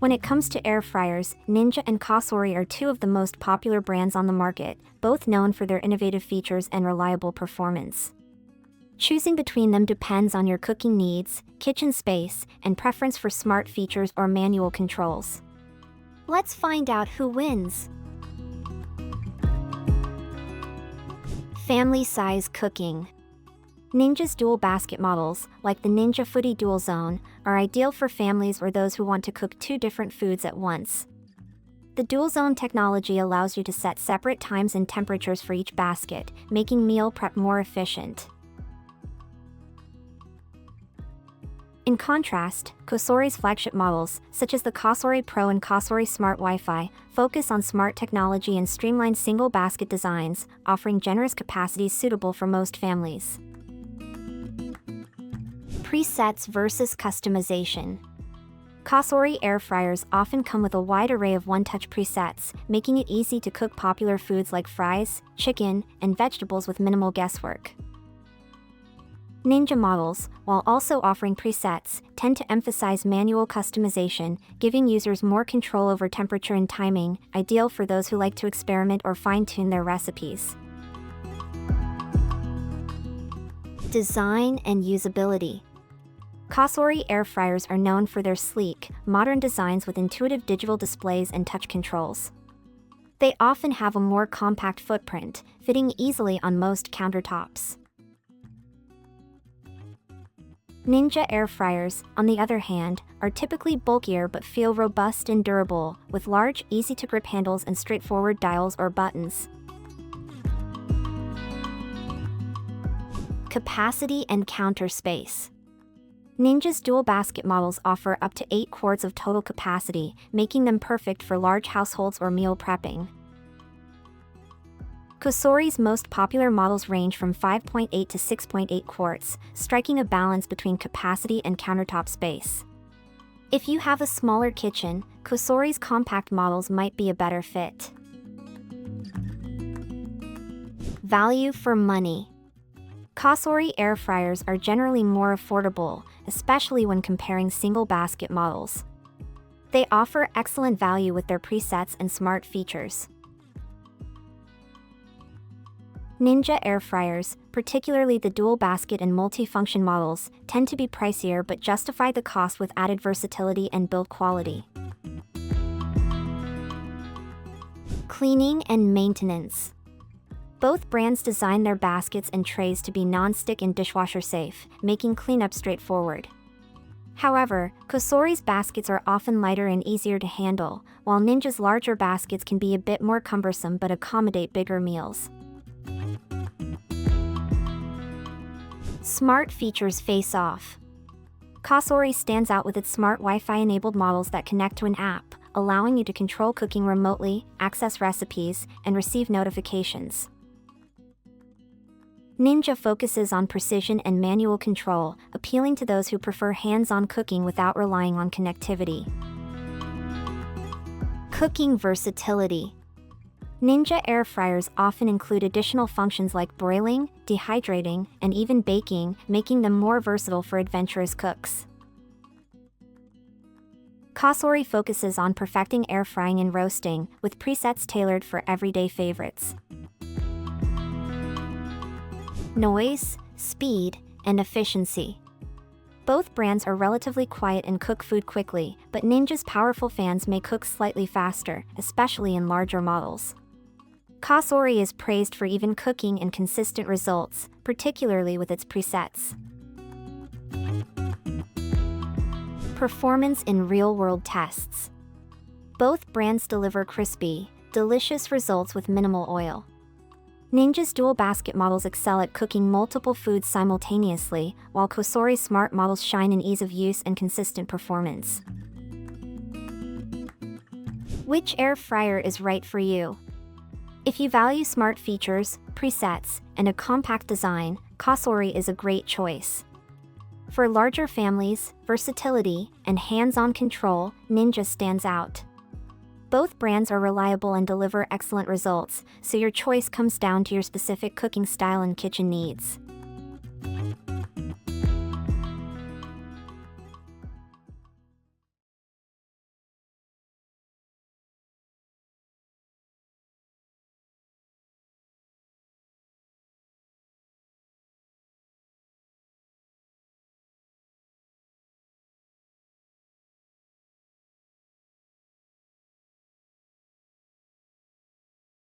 When it comes to air fryers, Ninja and Cosori are two of the most popular brands on the market, both known for their innovative features and reliable performance. Choosing between them depends on your cooking needs, kitchen space, and preference for smart features or manual controls. Let's find out who wins. Family size cooking. Ninja's dual basket models, like the Ninja Foodi Dual Zone, are ideal for families or those who want to cook two different foods at once. The dual zone technology allows you to set separate times and temperatures for each basket, making meal prep more efficient. In contrast, Cosori's flagship models, such as the Cosori Pro and Cosori Smart Wi-Fi, focus on smart technology and streamlined single basket designs, offering generous capacities suitable for most families. Presets versus customization. Cosori air fryers often come with a wide array of one-touch presets, making it easy to cook popular foods like fries, chicken, and vegetables with minimal guesswork. Ninja models, while also offering presets, tend to emphasize manual customization, giving users more control over temperature and timing, ideal for those who like to experiment or fine-tune their recipes. Design and usability. Cosori air fryers are known for their sleek, modern designs with intuitive digital displays and touch controls. They often have a more compact footprint, fitting easily on most countertops. Ninja air fryers, on the other hand, are typically bulkier but feel robust and durable, with large, easy-to-grip handles and straightforward dials or buttons. Capacity and counter space. Ninja's dual basket models offer up to 8 quarts of total capacity, making them perfect for large households or meal prepping. Cosori's most popular models range from 5.8 to 6.8 quarts, striking a balance between capacity and countertop space. If you have a smaller kitchen, Cosori's compact models might be a better fit. Value for money. Cosori air fryers are generally more affordable, especially when comparing single basket models. They offer excellent value with their presets and smart features. Ninja air fryers, particularly the dual basket and multi-function models, tend to be pricier but justify the cost with added versatility and build quality. Cleaning and maintenance. Both brands design their baskets and trays to be non-stick and dishwasher safe, making cleanup straightforward. However, Cosori's baskets are often lighter and easier to handle, while Ninja's larger baskets can be a bit more cumbersome but accommodate bigger meals. Smart features face off. Cosori stands out with its smart Wi-Fi enabled models that connect to an app, allowing you to control cooking remotely, access recipes, and receive notifications. Ninja focuses on precision and manual control, appealing to those who prefer hands-on cooking without relying on connectivity. Cooking versatility. Ninja air fryers often include additional functions like broiling, dehydrating, and even baking, making them more versatile for adventurous cooks. Cosori focuses on perfecting air frying and roasting, with presets tailored for everyday favorites. Noise, speed, and efficiency. Both brands are relatively quiet and cook food quickly, but Ninja's powerful fans may cook slightly faster, especially in larger models. Cosori is praised for even cooking and consistent results, particularly with its presets. Performance in real-world tests. Both brands deliver crispy, delicious results with minimal oil. Ninja's dual basket models excel at cooking multiple foods simultaneously, while Cosori's smart models shine in ease of use and consistent performance. Which air fryer is right for you? If you value smart features, presets, and a compact design, Cosori is a great choice. For larger families, versatility, and hands-on control, Ninja stands out. Both brands are reliable and deliver excellent results, so your choice comes down to your specific cooking style and kitchen needs.